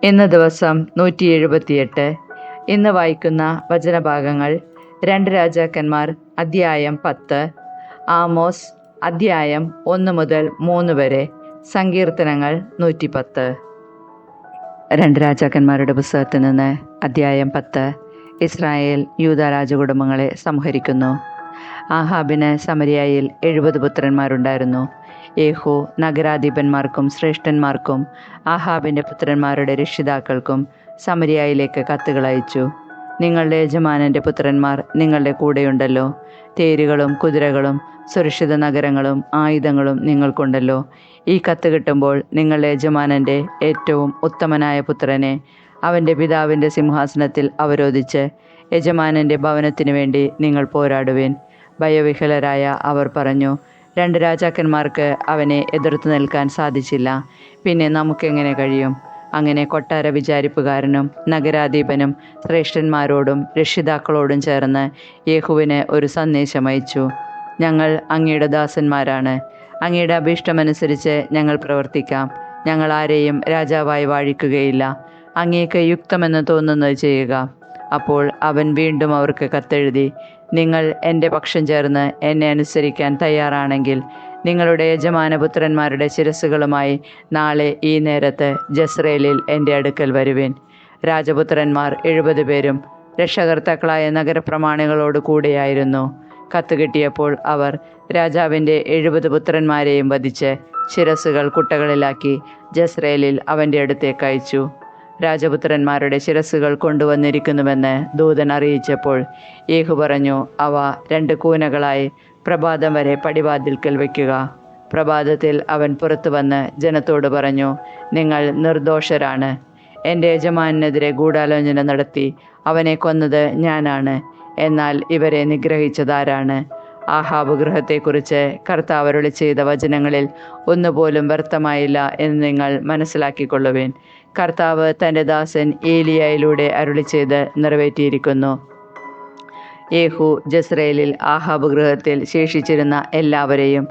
ഇന്ന് ദിവസം 178. ഇന്ന് വായിക്കുന്ന വചനഭാഗങ്ങൾ 2 രാജാക്കന്മാർ അധ്യായം 10, ആമോസ് അധ്യായം 1 മുതൽ 3 വരെ, സങ്കീർത്തനങ്ങൾ 110. 2 രാജാക്കന്മാരുടെ പുസ്തകത്തിൽ നിന്ന് അധ്യായം 10. ഇസ്രായേൽ യൂദാ രാജകുടുംബങ്ങളെ സംഹരിക്കുന്നു. ആഹാബിന് സമരിയായിൽ 70 പുത്രന്മാരുണ്ടായിരുന്നു. യേഹൂ നഗരാധിപന്മാർക്കും ശ്രേഷ്ഠന്മാർക്കും ആഹാബിൻ്റെ പുത്രന്മാരുടെ രക്ഷിതാക്കൾക്കും സമരിയായിലേക്ക് കത്തുകൾ അയച്ചു. നിങ്ങളുടെ യജമാനൻ്റെ പുത്രന്മാർ നിങ്ങളുടെ കൂടെയുണ്ടല്ലോ. തേരുകളും കുതിരകളും സുരക്ഷിത നഗരങ്ങളും ആയുധങ്ങളും നിങ്ങൾക്കുണ്ടല്ലോ. ഈ കത്ത് കിട്ടുമ്പോൾ നിങ്ങളുടെ യജമാനൻ്റെ ഏറ്റവും ഉത്തമനായ പുത്രനെ അവൻ്റെ പിതാവിൻ്റെ സിംഹാസനത്തിൽ അവരോധിച്ച് യജമാനൻ്റെ ഭവനത്തിനു വേണ്ടി നിങ്ങൾ പോരാടുവിൻ. ഭയവിഹ്വലരായ അവർ പറഞ്ഞു, 2 രാജാക്കന്മാർക്ക് അവനെ എതിർത്ത് നിൽക്കാൻ സാധിച്ചില്ല, പിന്നെ നമുക്കെങ്ങനെ കഴിയും? അങ്ങനെ കൊട്ടാര വിചാരിപ്പുകാരനും നഗരാധിപനും ശ്രേഷ്ഠന്മാരോടും രക്ഷിതാക്കളോടും ചേർന്ന് യേഹൂവിന് ഒരു സന്ദേശം അയച്ചു. ഞങ്ങൾ അങ്ങയുടെ ദാസന്മാരാണ്. അങ്ങയുടെ അഭീഷ്ടമനുസരിച്ച് ഞങ്ങൾ പ്രവർത്തിക്കാം. ഞങ്ങൾ ആരെയും രാജാവായി വാഴിക്കുകയില്ല. അങ്ങേക്ക് യുക്തമെന്ന് തോന്നുന്നത് ചെയ്യുക. അപ്പോൾ അവൻ വീണ്ടും അവർക്ക് കത്തെഴുതി, നിങ്ങൾ എൻ്റെ പക്ഷം ചേർന്ന് എന്നെ അനുസരിക്കാൻ തയ്യാറാണെങ്കിൽ നിങ്ങളുടെ യജമാനപുത്രന്മാരുടെ ശിരസ്സുകളുമായി നാളെ ഈ നേരത്ത് ജസ്രേലിൽ എൻ്റെ അടുക്കൽ വരുവിൻ. രാജപുത്രന്മാർ 70 പേരും രക്ഷകർത്താക്കളായ നഗരപ്രമാണികളോട് കൂടെയായിരുന്നു. കത്ത് കിട്ടിയപ്പോൾ അവർ രാജാവിൻ്റെ 70 പുത്രന്മാരെയും വധിച്ച് ശിരസ്സുകൾ കുട്ടകളിലാക്കി ജസ്രേലിൽ അവൻ്റെ അടുത്തേക്ക് അയച്ചു. രാജപുത്രന്മാരുടെ ശിരസ്സുകൾ കൊണ്ടുവന്നിരിക്കുന്നുവെന്ന് ദൂതൻ അറിയിച്ചപ്പോൾ യേഹൂ പറഞ്ഞു, അവ 2 കൂനകളായി പ്രഭാതം വരെ പടിവാതിൽക്കൽ വയ്ക്കുക. പ്രഭാതത്തിൽ അവൻ പുറത്തു വന്ന് ജനത്തോട് പറഞ്ഞു, നിങ്ങൾ നിർദോഷരാണ്. എൻ്റെ യജമാനെതിരെ ഗൂഢാലോചന നടത്തി അവനെ കൊന്നത് ഞാനാണ്. എന്നാൽ ഇവരെ നിഗ്രഹിച്ചതാരാണ്? ആഹാബ് ഗൃഹത്തെക്കുറിച്ച് കർത്താവ് അരുളി ചെയ്ത വചനങ്ങളിൽ ഒന്നുപോലും വ്യർത്ഥമായില്ല എന്ന് നിങ്ങൾ മനസ്സിലാക്കിക്കൊള്ളുവിൻ. കർത്താവ് തൻ്റെ ദാസൻ ഏലിയായിലൂടെ അരുളി ചെയ്ത് നിറവേറ്റിയിരിക്കുന്നു. യേഹൂ ജസ്രേലിൽ ആഹാബ് ഗൃഹത്തിൽ ശേഷിച്ചിരുന്ന എല്ലാവരെയും,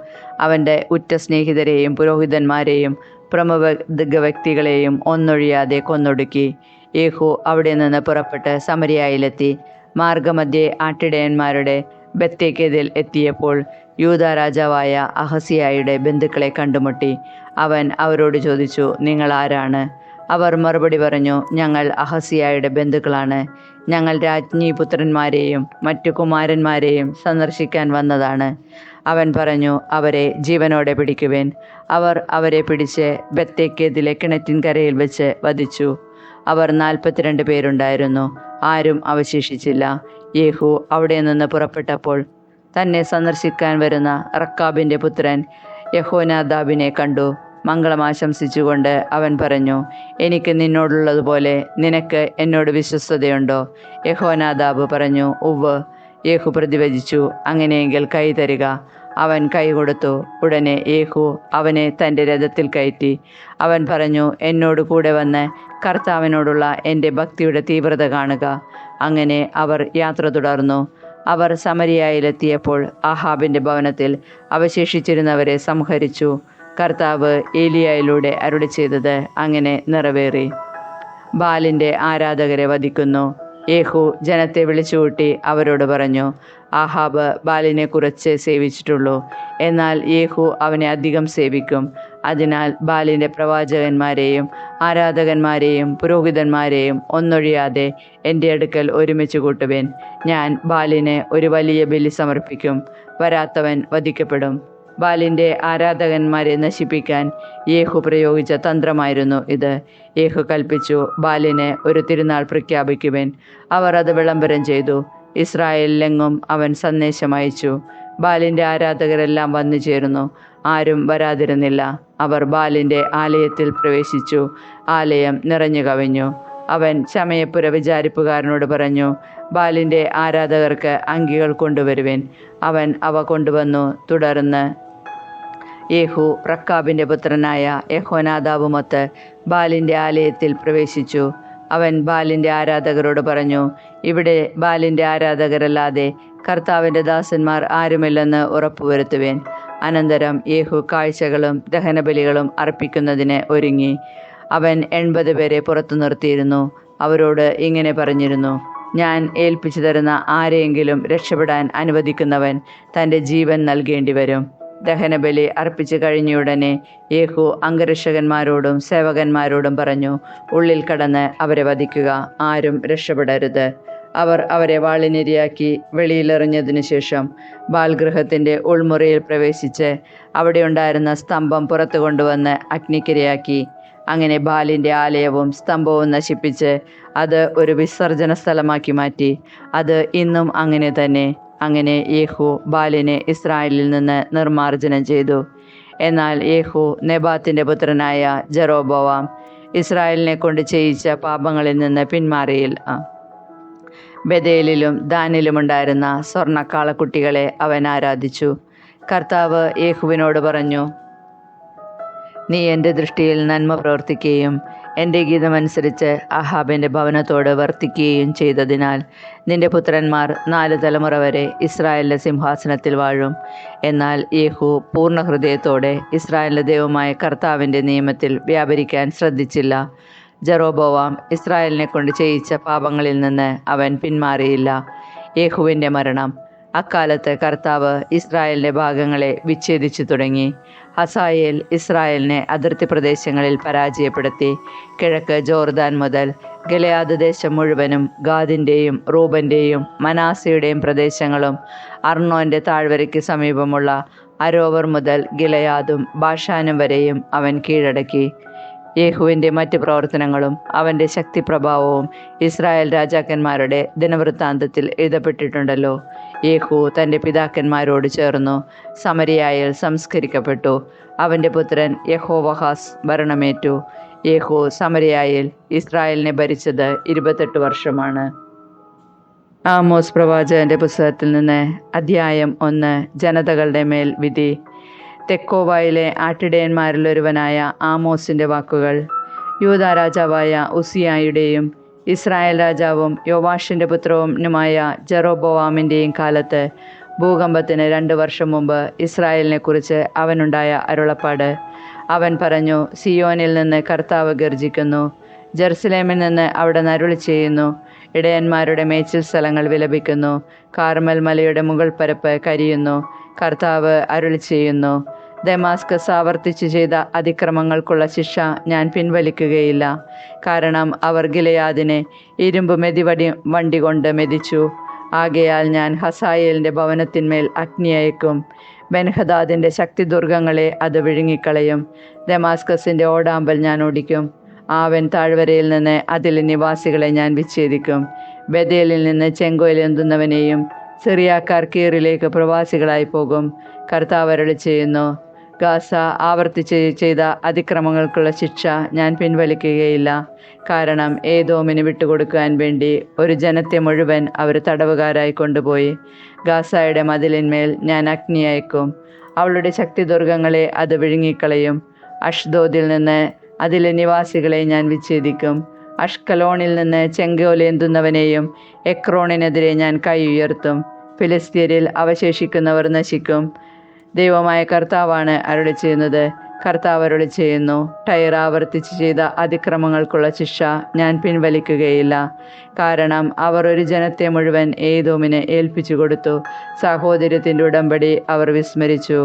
അവൻ്റെ ഉറ്റ സ്നേഹിതരെയും പുരോഹിതന്മാരെയും പ്രമുഖ വ്യക്തികളെയും ഒന്നൊഴിയാതെ കൊന്നൊടുക്കി. യേഹൂ അവിടെ നിന്ന് പുറപ്പെട്ട് സമരിയായിലെത്തി. മാർഗമധ്യേ ആട്ടിടയന്മാരുടെ ബത്തേക്കെതിൽ എത്തിയപ്പോൾ യൂദാ രാജാവായ അഹസ്യായുടെ ബന്ധുക്കളെ കണ്ടുമുട്ടി. അവൻ അവരോട് ചോദിച്ചു, നിങ്ങൾ ആരാണ്? അവർ മറുപടി പറഞ്ഞു, ഞങ്ങൾ അഹസ്യായുടെ ബന്ധുക്കളാണ്. ഞങ്ങൾ രാജ്ഞി പുത്രന്മാരെയും മറ്റു കുമാരന്മാരെയും സന്ദർശിക്കാൻ വന്നതാണ്. അവൻ പറഞ്ഞു, അവരെ ജീവനോടെ പിടിക്കുവിൻ. അവർ അവരെ പിടിച്ച് ബത്തേക്കെതിലെ കിണറ്റിൻകരയിൽ വെച്ച് വധിച്ചു. അവർ 42 പേരുണ്ടായിരുന്നു. ആരും അവശേഷിച്ചില്ല. യേഹൂ അവിടെ നിന്ന് പുറപ്പെട്ടപ്പോൾ തന്നെ സന്ദർശിക്കാൻ വരുന്ന റക്കാബിൻ്റെ പുത്രൻ യഹോനാദാബിനെ കണ്ടു. മംഗളം ആശംസിച്ചുകൊണ്ട് അവൻ പറഞ്ഞു, എനിക്ക് നിന്നോടുള്ളതുപോലെ നിനക്ക് എന്നോട് വിശ്വസ്തതയുണ്ടോ? യഹോനാദാബ് പറഞ്ഞു, ഉവ്വ്. യേഹൂ പ്രതിവചിച്ചു, അങ്ങനെയെങ്കിൽ കൈ തരിക. അവൻ കൈ കൊടുത്തു. ഉടനെ യേഹൂ അവനെ തൻ്റെ രഥത്തിൽ കയറ്റി. അവൻ പറഞ്ഞു, എന്നോട് കൂടെ വന്ന് കർത്താവിനോടുള്ള എൻ്റെ ഭക്തിയുടെ തീവ്രത കാണുക. അങ്ങനെ അവർ യാത്ര തുടർന്നു. അവർ സമരിയായിലെത്തിയപ്പോൾ ആഹാബിൻ്റെ ഭവനത്തിൽ അവശേഷിച്ചിരുന്നവരെ സംഹരിച്ചു. കർത്താവ് ഏലിയായിലൂടെ അരുളി ചെയ്തത് അങ്ങനെ നിറവേറി. ബാലിൻ്റെ ആരാധകരെ വധിക്കുന്നു. യേഹൂ ജനത്തെ വിളിച്ചുകൂട്ടി അവരോട് പറഞ്ഞു, ആഹാബ് ബാലിനെ കുറച്ച് സേവിച്ചിട്ടുള്ളൂ, എന്നാൽ യേഹൂ അവനെ അധികം സേവിക്കും. അതിനാൽ ബാലിൻ്റെ പ്രവാചകന്മാരെയും ആരാധകന്മാരെയും പുരോഹിതന്മാരെയും ഒന്നൊഴിയാതെ എൻ്റെ അടുക്കൽ ഒരുമിച്ച് കൂട്ടുവിൻ. ഞാൻ ബാലിന് ഒരു വലിയ ബലി സമർപ്പിക്കും. വരാത്തവൻ വധിക്കപ്പെടും. ബാലിൻ്റെ ആരാധകന്മാരെ നശിപ്പിക്കാൻ യേഹൂ പ്രയോഗിച്ച തന്ത്രമായിരുന്നു ഇത്. യേഹൂ കൽപ്പിച്ചു, ബാലിന് ഒരു തിരുനാൾ പ്രഖ്യാപിക്കുവിൻ. അവർ അത് വിളംബരം ചെയ്തു. ഇസ്രായേലിലെങ്ങും അവൻ സന്ദേശം അയച്ചു. ബാലിൻ്റെ ആരാധകരെല്ലാം വന്നു ചേർന്നു. ആരും വരാതിരുന്നില്ല. അവർ ബാലിൻ്റെ ആലയത്തിൽ പ്രവേശിച്ചു. ആലയം നിറഞ്ഞു കവിഞ്ഞു. അവൻ ചമയപ്പുര വിചാരിപ്പുകാരനോട് പറഞ്ഞു, ബാലിൻ്റെ ആരാധകർക്ക് അങ്കികൾ കൊണ്ടുവരുവിൻ. അവൻ അവ കൊണ്ടുവന്നു. തുടർന്ന് യേഹൂ റക്കാബിൻ്റെ പുത്രനായ യഹോനാദാബുമൊത്ത് ബാലിൻ്റെ ആലയത്തിൽ പ്രവേശിച്ചു. അവൻ ബാലിൻ്റെ ആരാധകരോട് പറഞ്ഞു, ഇവിടെ ബാലിൻ്റെ ആരാധകരല്ലാതെ കർത്താവിൻ്റെ ദാസന്മാർ ആരുമില്ലെന്ന് ഉറപ്പുവരുത്തുവേൻ. അനന്തരം യേഹൂ കാഴ്ചകളും ദഹനബലികളും അർപ്പിക്കുന്നതിന് ഒരുങ്ങി. അവൻ 80 പേരെ പുറത്തു നിർത്തിയിരുന്നു. അവരോട് ഇങ്ങനെ പറഞ്ഞിരുന്നു: ഞാൻ ഏൽപ്പിച്ചു തരുന്ന ആരെയെങ്കിലും രക്ഷപ്പെടാൻ അനുവദിക്കുന്നവൻ തൻ്റെ ജീവൻ നൽകേണ്ടി വരും. ദഹനബലി അർപ്പിച്ചു കഴിഞ്ഞയുടനെ യേഹൂ അംഗരക്ഷകന്മാരോടും സേവകന്മാരോടും പറഞ്ഞു: ഉള്ളിൽ കടന്ന് അവരെ വധിക്കുക, ആരും രക്ഷപ്പെടരുത്. അവർ അവരെ വാളിനിരയാക്കി വെളിയിലെറിഞ്ഞതിനു ശേഷം ബാൽഗൃഹത്തിൻ്റെ ഉൾമുറിയിൽ പ്രവേശിച്ച് അവിടെയുണ്ടായിരുന്ന സ്തംഭം പുറത്തു കൊണ്ടുവന്ന് അഗ്നിക്കിരയാക്കി. അങ്ങനെ ബാലിൻ്റെ ആലയവും സ്തംഭവും നശിപ്പിച്ച് അത് ഒരു വിസർജന സ്ഥലമാക്കി മാറ്റി. അത് ഇന്നും അങ്ങനെ തന്നെ. അങ്ങനെ യേഹൂ ബാലിനെ ഇസ്രായേലിൽ നിന്ന് നിർമ്മാർജ്ജനം ചെയ്തു. എന്നാൽ യേഹൂ നെബാത്തിൻ്റെ പുത്രനായ ജെറോബോവാം ഇസ്രായേലിനെ കൊണ്ട് ചെയ്യിച്ച പാപങ്ങളിൽ നിന്ന് പിന്മാറിയില്ല. ബേഥേലിലും ദാനിലുമുണ്ടായിരുന്ന സ്വർണ്ണക്കാളക്കുട്ടികളെ അവൻ ആരാധിച്ചു. കർത്താവ് യേഹൂവിനോട് പറഞ്ഞു: നീ എൻ്റെ ദൃഷ്ടിയിൽ നന്മ പ്രവർത്തിക്കുകയും എൻ്റെ ഗീതമനുസരിച്ച് അഹാബിൻ്റെ ഭവനത്തോട് വർത്തിക്കുകയും ചെയ്തതിനാൽ നിന്റെ പുത്രന്മാർ 4 തലമുറ വരെ ഇസ്രായേലിൻ്റെ സിംഹാസനത്തിൽ വാഴും. എന്നാൽ യേഹൂ പൂർണ്ണ ഹൃദയത്തോടെ ഇസ്രായേലിൻ്റെ ദൈവമായ കർത്താവിൻ്റെ നിയമത്തിൽ വ്യാപരിക്കാൻ ശ്രദ്ധിച്ചില്ല. ജെറോബോവാം ഇസ്രായേലിനെ കൊണ്ട് ചെയ്യിച്ച പാപങ്ങളിൽ നിന്ന് അവൻ പിന്മാറിയില്ല. യേഹൂവിൻ്റെ മരണം. അക്കാലത്ത് കർത്താവ് ഇസ്രായേലിൻ്റെ ഭാഗങ്ങളെ വിച്ഛേദിച്ചു തുടങ്ങി. ഹസായേൽ ഇസ്രായേലിനെ അതിർത്തി പ്രദേശങ്ങളിൽ പരാജയപ്പെടുത്തി. കിഴക്ക് ജോർദാൻ മുതൽ ഗിലെയാദ് ദേശം മുഴുവനും, ഗാദിൻ്റെയും റൂബൻ്റെയും മനാസയുടെയും പ്രദേശങ്ങളും, അർണോൻ്റെ താഴ്വരയ്ക്ക് സമീപമുള്ള അരോവർ മുതൽ ഗിലെയാദും ബാഷാനും വരെയും അവൻ കീഴടക്കി. യേഹൂവിൻ്റെ മറ്റ് പ്രവർത്തനങ്ങളും അവൻ്റെ ശക്തിപ്രഭാവവും ഇസ്രായേൽ രാജാക്കന്മാരുടെ ദിനവൃത്താന്തത്തിൽ എഴുതപ്പെട്ടിട്ടുണ്ടല്ലോ. യേഹൂ തൻ്റെ പിതാക്കന്മാരോട് ചേർന്നു സമരിയായിൽ സംസ്കരിക്കപ്പെട്ടു. അവൻ്റെ പുത്രൻ യഹോവഹാസ് ഭരണമേറ്റു. യേഹൂ സമരിയായിൽ ഇസ്രായേലിനെ ഭരിച്ചത് 28 വർഷമാണ്. ആമോസ് പ്രവാചകന്റെ പുസ്തകത്തിൽ നിന്ന് അധ്യായം 1. ജനതകളുടെ മേൽ വിധി. തെക്കോവായിലെ ആട്ടിടയന്മാരിലൊരുവനായ ആമോസിൻ്റെ വാക്കുകൾ. യൂദാ രാജാവായ ഉസിയായുടെയും ഇസ്രായേൽ രാജാവും യോവാഷിൻ്റെ പുത്രനുമായ ജെറോബോവാമിൻ്റെയും കാലത്ത് ഭൂകമ്പത്തിന് 2 വർഷം മുമ്പ് ഇസ്രായേലിനെക്കുറിച്ച് അവനുണ്ടായ അരുളപ്പാട്. അവൻ പറഞ്ഞു: സിയോനിൽ നിന്ന് കർത്താവ് ഗർജിക്കുന്നു, ജെറുസലേമിൽ നിന്ന് അവിടെ അരുളി ചെയ്യുന്നു. ഇടയന്മാരുടെ മേച്ചിൽ സ്ഥലങ്ങൾ വിലപിക്കുന്നു, കാർമൽ മലയുടെ മുകൾ പരപ്പ് കരിയുന്നു. കർത്താവ് അരുളി ചെയ്യുന്നു: ദമാസ്കസ് ആവർത്തിച്ചു ചെയ്ത അതിക്രമങ്ങൾക്കുള്ള ശിക്ഷ ഞാൻ പിൻവലിക്കുകയില്ല. കാരണം അവർ ഗിലെയാദിനെ ഇരുമ്പ് വണ്ടി കൊണ്ട് മെതിച്ചു. ആകയാൽ ഞാൻ ഹസായേലിൻ്റെ ഭവനത്തിന്മേൽ അഗ്നി അയക്കും. ബെൻഹദാദിൻ്റെ ശക്തിദുർഗങ്ങളെ അത് വിഴുങ്ങിക്കളയും. ദമാസ്കസിൻ്റെ ഓടാമ്പൽ ഞാൻ ഒടിക്കും. ആവൻ താഴ്വരയിൽ നിന്ന് അതിലെ നിവാസികളെ ഞാൻ വിച്ഛേദിക്കും. ബേഥേലിൽ നിന്ന് ചെങ്കോലെന്തുന്നവനെയും സിറിയാക്കാർ കീറിലേക്ക് പ്രവാസികളായി പോകും. കർത്താവ് അരുളി ചെയ്യുന്നു: ഗാസ ആവർത്തിച്ച് ചെയ്ത അതിക്രമങ്ങൾക്കുള്ള ശിക്ഷ ഞാൻ പിൻവലിക്കുകയില്ല. കാരണം ഏദോമിന് വിട്ടുകൊടുക്കാൻ വേണ്ടി ഒരു ജനത്തെ മുഴുവൻ അവർ തടവുകാരായി കൊണ്ടുപോയി. ഗാസയുടെ മതിലിന്മേൽ ഞാൻ അഗ്നി അയക്കും. അവളുടെ ശക്തിദുർഗങ്ങളെ അത് വിഴുങ്ങിക്കളയും. അഷ്ദോദിൽ നിന്ന് അതിലെ നിവാസികളെ ഞാൻ വിച്ഛേദിക്കും. അഷ്കലോണിൽ നിന്ന് ചെങ്കോലേന്തുന്നവനെയും എക്രോണിനെതിരെ ഞാൻ കൈ ഉയർത്തും. ഫിലിസ്തീനിൽ അവശേഷിക്കുന്നവർ നശിക്കും. ദൈവമായ കർത്താവാണ് അരുളി ചെയ്യുന്നത്. കർത്താവ് അരുളി ചെയ്യുന്നു: ടയർ ആവർത്തിച്ച് ചെയ്ത അതിക്രമങ്ങൾക്കുള്ള ശിക്ഷ ഞാൻ പിൻവലിക്കുകയില്ല. കാരണം അവർ ഒരു ജനത്തെ മുഴുവൻ ഏദോമിന് ഏൽപ്പിച്ചു കൊടുത്തു. സഹോദര്യത്തിൻ്റെ ഉടമ്പടി അവർ വിസ്മരിച്ചു.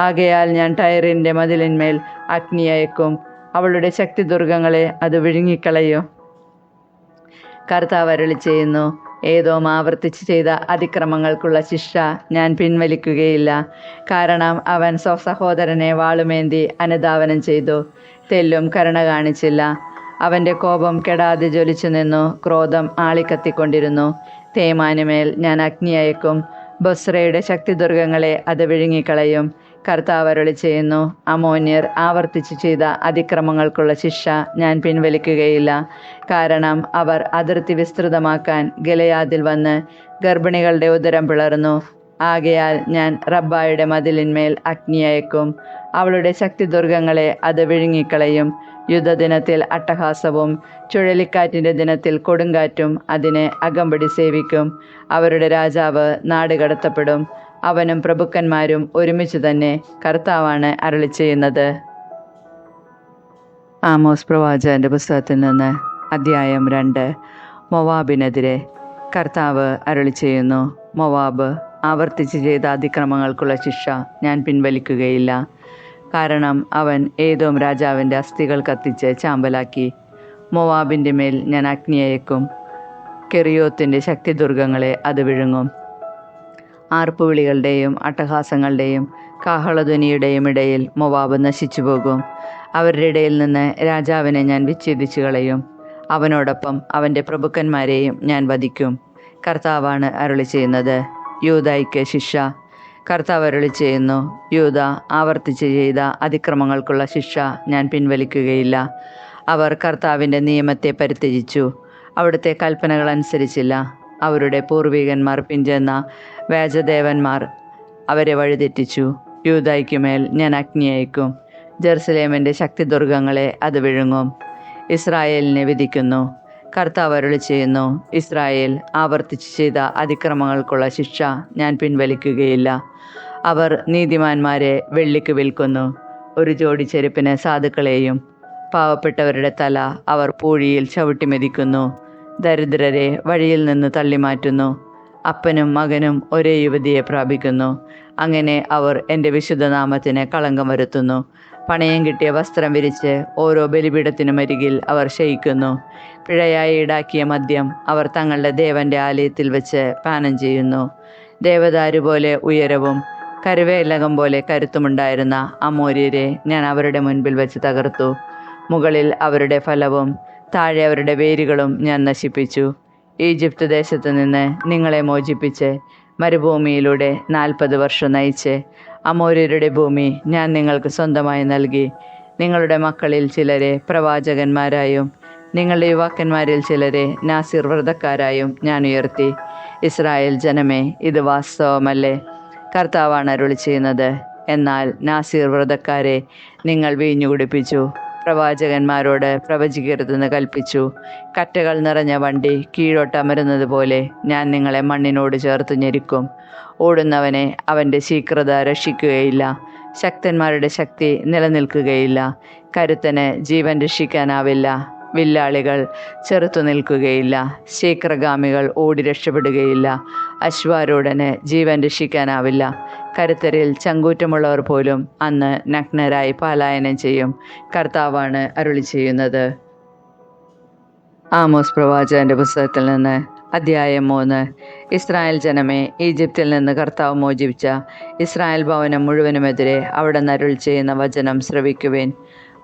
ആകയാൽ ഞാൻ ടയറിൻ്റെ മതിലിന്മേൽ അഗ്നി അയക്കും. അവളുടെ ശക്തിദുർഗങ്ങളെ അത് വിഴുങ്ങിക്കളയും. കർത്താവ് അരുളി ചെയ്യുന്നു: ഏദോം ആവർത്തിച്ച് ചെയ്ത അതിക്രമങ്ങൾക്കുള്ള ശിക്ഷ ഞാൻ പിൻവലിക്കുകയില്ല. കാരണം അവൻ സ്വസഹോദരനെ വാളുമേന്തി അനുധാവനം ചെയ്തു, തെല്ലും കരുണ കാണിച്ചില്ല. അവൻ്റെ കോപം കെടാതെ ജ്വലിച്ചു നിന്നു, ക്രോധം ആളിക്കത്തിക്കൊണ്ടിരുന്നു. തേമാനുമേൽ ഞാൻ അഗ്നി അയക്കും. ബൊസ്രയുടെ ശക്തിദുർഗങ്ങളെ അത് വിഴുങ്ങിക്കളയും. കർത്താവ് അരുളി ചെയ്യുന്നു: അമോന്യർ ആവർത്തിച്ച് ചെയ്ത അതിക്രമങ്ങൾക്കുള്ള ശിക്ഷ ഞാൻ പിൻവലിക്കുകയില്ല. കാരണം അവർ അതിർത്തി വിസ്തൃതമാക്കാൻ ഗിലെയാദിൽ വന്ന് ഗർഭിണികളുടെ ഉദരം പിളർന്നു. ആകയാൽ ഞാൻ റബ്ബായുടെ മതിലിന്മേൽ അഗ്നി അയക്കും. അവളുടെ ശക്തിദുർഗങ്ങളെ അത് വിഴുങ്ങിക്കളയും. യുദ്ധദിനത്തിൽ അട്ടഹാസവും ചുഴലിക്കാറ്റിൻ്റെ ദിനത്തിൽ കൊടുങ്കാറ്റും അതിനെ അകമ്പടി സേവിക്കും. അവരുടെ രാജാവ് നാടുകടത്തപ്പെടും. അവനും പ്രഭുക്കന്മാരും ഒരുമിച്ച് തന്നെ. കർത്താവാണ് അരുളി ചെയ്യുന്നത്. ആമോസ് പ്രവാചകന്റെ പുസ്തകത്തിൽ നിന്ന് അധ്യായം 2. മൊവാബിനെതിരെ കർത്താവ് അരുളി ചെയ്യുന്നു. മൊവാബ് ആവർത്തിച്ച് ചെയ്ത അതിക്രമങ്ങൾക്കുള്ള ശിക്ഷ ഞാൻ പിൻവലിക്കുകയില്ല. കാരണം അവൻ ഏദോം രാജാവിൻ്റെ അസ്ഥികൾ കത്തിച്ച് ചാമ്പലാക്കി. മൊവാബിൻ്റെ മേൽ ഞാൻ അഗ്നി അയക്കും. കെറിയോത്തിൻ്റെ ശക്തിദുർഗങ്ങളെ അത് വിഴുങ്ങും. ആർപ്പുവിളികളുടെയും അട്ടഹാസങ്ങളുടെയും കാഹളധ്വനിയുടെയും ഇടയിൽ മൊവാബ് നശിച്ചു പോകും. അവരുടെ ഇടയിൽ നിന്ന് രാജാവിനെ ഞാൻ വിച്ഛേദിച്ചു കളയും. അവനോടൊപ്പം അവൻ്റെ പ്രഭുക്കന്മാരെയും ഞാൻ വധിക്കും. കർത്താവാണ് അരുളി ചെയ്യുന്നത്. യൂദായ്ക്ക് ശിക്ഷ. കർത്താവ് അരുളി ചെയ്യുന്നു. യൂദ ആവർത്തിച്ച് ചെയ്ത അതിക്രമങ്ങൾക്കുള്ള ശിക്ഷ ഞാൻ പിൻവലിക്കുകയില്ല. അവർ കർത്താവിൻ്റെ നിയമത്തെ പരിത്യജിച്ചു. അവിടുത്തെ കൽപ്പനകൾ അനുസരിച്ചില്ല. അവരുടെ പൂർവികന്മാർ പിഞ്ചെന്ന വ്യാജദേവന്മാർ അവരെ വഴിതെറ്റിച്ചു. യൂദായ്ക്കുമേൽ ഞാൻ അഗ്നി അയക്കും. ജെറുസലേമിൻ്റെ ശക്തിദുർഗങ്ങളെ അത് വിഴുങ്ങും. ഇസ്രായേലിനെ വിധിക്കുന്നു. കർത്താവ് അരുളി ചെയ്യുന്നു. ഇസ്രായേൽ ആവർത്തിച്ച് ചെയ്ത അതിക്രമങ്ങൾക്കുള്ള ശിക്ഷ ഞാൻ പിൻവലിക്കുകയില്ല. അവർ നീതിമാന്മാരെ വെള്ളിക്ക് വിൽക്കുന്നു. ഒരു ജോഡി ചെരുപ്പിന് സാധുക്കളെയും. പാവപ്പെട്ടവരുടെ തല അവർ പൂഴിയിൽ ചവിട്ടി മെതിക്കുന്നു. ദരിദ്രരെ വഴിയിൽ നിന്ന് തള്ളിമാറ്റുന്നു. അപ്പനും മകനും ഒരേ യുവതിയെ പ്രാപിക്കുന്നു. അങ്ങനെ അവർ എൻ്റെ വിശുദ്ധനാമത്തിന് കളങ്കം വരുത്തുന്നു. പണയം കിട്ടിയ വസ്ത്രം വിരിച്ച് ഓരോ ബലിപീഠത്തിനുമരികിൽ അവർ ശയിക്കുന്നു. പിഴയായി ഈടാക്കിയ മദ്യം അവർ തങ്ങളുടെ ദേവൻ്റെ ആലയത്തിൽ വെച്ച് പാനം ചെയ്യുന്നു. ദേവദാരു പോലെ ഉയരവും കരുവേലകം പോലെ കരുത്തുമുണ്ടായിരുന്ന അമോര്യരെ ഞാൻ അവരുടെ മുൻപിൽ വെച്ച് തകർത്തു. മുകളിൽ അവരുടെ ഫലവും താഴെ അവരുടെ വേരുകളും ഞാൻ നശിപ്പിച്ചു. ഈജിപ്ത് ദേശത്തു നിന്ന് നിങ്ങളെ മോചിപ്പിച്ച് മരുഭൂമിയിലൂടെ 40 വർഷം നയിച്ച് അമോര്യരുടെ ഭൂമി ഞാൻ നിങ്ങൾക്ക് സ്വന്തമായി നൽകി. നിങ്ങളുടെ മക്കളിൽ ചിലരെ പ്രവാചകന്മാരായും നിങ്ങളുടെ യുവാക്കന്മാരിൽ ചിലരെ നാസിർ വ്രതക്കാരായും ഞാൻ ഉയർത്തി. ഇസ്രായേൽ ജനമേ, ഇത് വാസ്തവമല്ലേ? കർത്താവാണ് അരുളി ചെയ്യുന്നത്. എന്നാൽ നാസിർ വ്രതക്കാരെ നിങ്ങൾ വീഞ്ഞു കുടിപ്പിച്ചു. പ്രവാചകന്മാരോട് പ്രവചിക്കരുതെന്ന് കൽപ്പിച്ചു. കറ്റകൾ നിറഞ്ഞ വണ്ടി കീഴോട്ടമരുന്നത് പോലെ ഞാൻ നിങ്ങളെ മണ്ണിനോട് ചേർത്ത് ഞെരുക്കും. ഓടുന്നവനെ അവൻ്റെ ശീഘ്രത രക്ഷിക്കുകയില്ല. ശക്തന്മാരുടെ ശക്തി നിലനിൽക്കുകയില്ല. കരുത്തന് ജീവൻ രക്ഷിക്കാനാവില്ല. വില്ലാളികൾ ചെറുത്തു നിൽക്കുകയില്ല. ശീഘ്രഗാമികൾ ഓടി രക്ഷപ്പെടുകയില്ല. അശ്വാരൂഢന് ജീവൻ രക്ഷിക്കാനാവില്ല. കരുത്തരിൽ ചങ്കൂറ്റമുള്ളവർ പോലും അന്ന് നഗ്നരായി പലായനം ചെയ്യും. കർത്താവാണ് അരുളി ചെയ്യുന്നത്. ആമോസ് പ്രവാചകന്റെ പുസ്തകത്തിൽ നിന്ന് അധ്യായം 3. ഇസ്രായേൽ ജനമേ, ഈജിപ്തിൽ നിന്ന് കർത്താവ് മോചിപ്പിച്ച ഇസ്രായേൽ ഭവനം മുഴുവനുമെതിരെ അവിടെ അരുളി ചെയ്യുന്ന വചനം ശ്രവിക്കുവിൻ.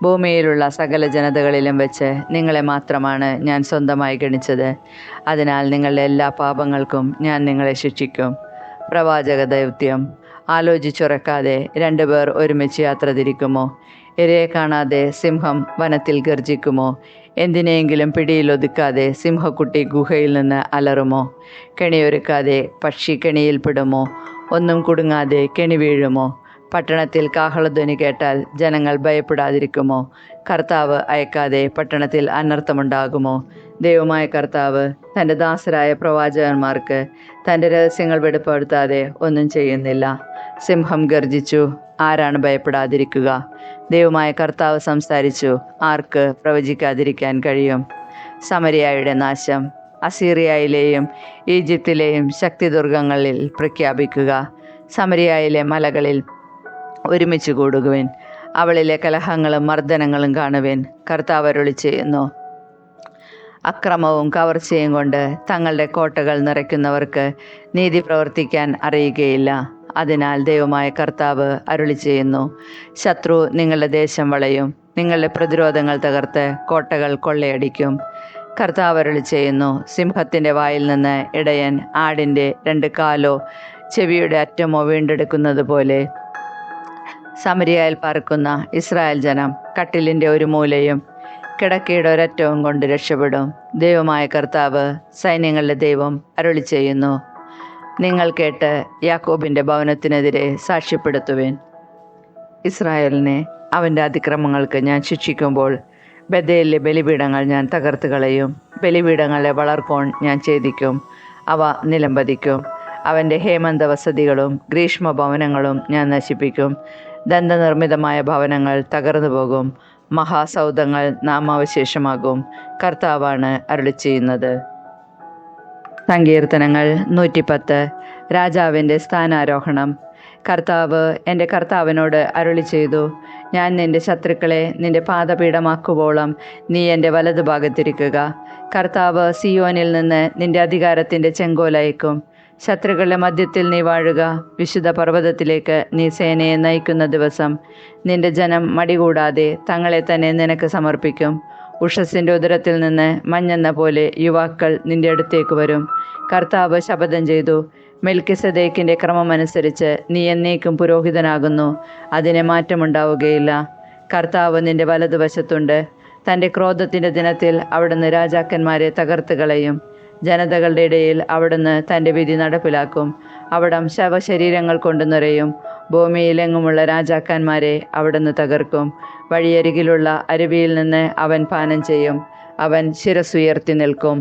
ഭൂമിയിലുള്ള സകല ജനതകളിലും വെച്ച് നിങ്ങളെ മാത്രമാണ് ഞാൻ സ്വന്തമായി ഗണിച്ചത്. അതിനാൽ നിങ്ങളുടെ എല്ലാ പാപങ്ങൾക്കും ഞാൻ നിങ്ങളെ ശിക്ഷിക്കും. പ്രവാചക ദൗത്യം. ആലോചിച്ചുറക്കാതെ 2 പേർ ഒരുമിച്ച് യാത്ര തിരിക്കുമോ? ഇരയെ കാണാതെ സിംഹം വനത്തിൽ ഗർജിക്കുമോ? എന്തിനെയെങ്കിലും പിടിയിലൊതുക്കാതെ സിംഹക്കുട്ടി ഗുഹയിൽ നിന്ന് അലറുമോ? കെണിയൊരുക്കാതെ പക്ഷി കെണിയിൽപ്പെടുമോ? ഒന്നും കുടുങ്ങാതെ കെണി വീഴുമോ? പട്ടണത്തിൽ കാഹളധ്വനി കേട്ടാൽ ജനങ്ങൾ ഭയപ്പെടാതിരിക്കുമോ? കർത്താവ് അയക്കാതെ പട്ടണത്തിൽ അനർത്ഥമുണ്ടാകുമോ? ദൈവമായ കർത്താവ് തൻ്റെ ദാസരായ പ്രവാചകന്മാർക്ക് തൻ്റെ രഹസ്യങ്ങൾ വെളിപ്പെടുത്താതെ ഒന്നും ചെയ്യുന്നില്ല. സിംഹം ഗർജിച്ചു, ആരാണ് ഭയപ്പെടാതിരിക്കുക? ദൈവമായ കർത്താവ് സംസാരിച്ചു, ആർക്ക് പ്രവചിക്കാതിരിക്കാൻ കഴിയും? സമരിയായുടെ നാശം. അസീറിയയിലെയും ഈജിപ്തിലെയും ശക്തിദുർഗങ്ങളിൽ പ്രഖ്യാപിക്കുക. സമരിയയിലെ മലകളിൽ ഒരുമിച്ച് കൂടുകുവിൻ. അവളിലെ കലഹങ്ങളും മർദ്ദനങ്ങളും കാണുവിൻ. കർത്താവ് അരുളി ചെയ്യുന്നു. അക്രമവും കവർച്ചയും കൊണ്ട് തങ്ങളുടെ കോട്ടകൾ നിറയ്ക്കുന്നവർക്ക് നീതി പ്രവർത്തിക്കാൻ അറിയുകയില്ല. അതിനാൽ ദൈവമായ കർത്താവ് അരുളി ചെയ്യുന്നു. ശത്രു നിങ്ങളുടെ ദേശം വളയും. നിങ്ങളുടെ പ്രതിരോധങ്ങൾ തകർത്ത് കോട്ടകൾ കൊള്ളയടിക്കും. കർത്താവ് അരുളി ചെയ്യുന്നു. സിംഹത്തിൻ്റെ വായിൽ നിന്ന് ഇടയൻ ആടിൻ്റെ 2 കാലോ ചെവിയുടെ അറ്റമോ വീണ്ടെടുക്കുന്നത് പോലെ സമരിയയിൽ പാർക്കുന്ന ഇസ്രായേൽ ജനം കട്ടിലിൻ്റെ ഒരു മൂലയും കിടക്കയുടെ ഒരറ്റവും കൊണ്ട് രക്ഷപ്പെടും. ദൈവമായ കർത്താവ്, സൈന്യങ്ങളുടെ ദൈവം അരുളി ചെയ്യുന്നു. നിങ്ങൾ കേട്ട് യാക്കോബിൻ്റെ ഭവനത്തിനെതിരെ സാക്ഷ്യപ്പെടുത്തുവിൻ. ഇസ്രായേലിനെ അവൻ്റെ അതിക്രമങ്ങൾക്ക് ഞാൻ ശിക്ഷിക്കുമ്പോൾ ബഥേലിലെ ബലിപീഠങ്ങൾ ഞാൻ തകർത്ത് കളയും. ബലിപീഠങ്ങളെ വളർക്കോൺ ഞാൻ ഛേദിക്കും. അവ നിലംപതിക്കും. അവൻ്റെ ഹേമന്ത വസതികളും ഗ്രീഷ്മ ഭവനങ്ങളും ഞാൻ നശിപ്പിക്കും. ദന്തനിർമ്മിതമായ ഭവനങ്ങൾ തകർന്നു പോകും. മഹാസൗധങ്ങൾ നാമാവശേഷമാകും. കർത്താവാണ് അരുളിച്ചെയ്യുന്നത്. സങ്കീർത്തനങ്ങൾ 110. രാജാവിൻ്റെ സ്ഥാനാരോഹണം. കർത്താവ് എൻ്റെ കർത്താവിനോട് അരുളി ചെയ്തു, ഞാൻ നിൻ്റെ ശത്രുക്കളെ നിൻ്റെ പാദപീഠമാക്കുവോളം നീ എൻ്റെ വലതുഭാഗത്തിരിക്കുക. കർത്താവ് സിയോനിൽ നിന്ന് നിൻ്റെ അധികാരത്തിൻ്റെ ചെങ്കോലയക്കും. ശത്രുക്കളുടെ മധ്യത്തിൽ നീ വാഴുക. വിശുദ്ധ പർവ്വതത്തിലേക്ക് നീ സേനയെ നയിക്കുന്ന ദിവസം നിൻ്റെ ജനം മടികൂടാതെ തങ്ങളെ തന്നെ നിനക്ക് സമർപ്പിക്കും. ഉഷസ്സിൻ്റെ ഉദരത്തിൽ നിന്ന് മഞ്ഞെന്ന പോലെ യുവാക്കൾ നിൻ്റെ അടുത്തേക്ക് വരും. കർത്താവ് ശപഥം ചെയ്തു, മെൽക്കിസദേക്കിൻ്റെ ക്രമമനുസരിച്ച് നീ എന്നേക്കും പുരോഹിതനാകുന്നു. അതിന് മാറ്റമുണ്ടാവുകയില്ല. കർത്താവ് നിൻ്റെ വലതുവശത്തുണ്ട്. തൻ്റെ ക്രോധത്തിൻ്റെ ദിനത്തിൽ അവിടുന്ന് രാജാക്കന്മാരെ തകർത്ത് കളയും. ജനതകളുടെ ഇടയിൽ അവിടുന്ന് തൻ്റെ വിധി നടപ്പിലാക്കും. അവിടം ശവശരീരങ്ങൾ കൊണ്ട് നിറയും. ഭൂമിയിലെങ്ങുമുള്ള രാജാക്കന്മാരെ അവിടുന്ന് തകർക്കും. വഴിയരികിലുള്ള അരുവിയിൽ നിന്ന് അവൻ പാനം ചെയ്യും. അവൻ ശിരസ്സുയർത്തി നിൽക്കും.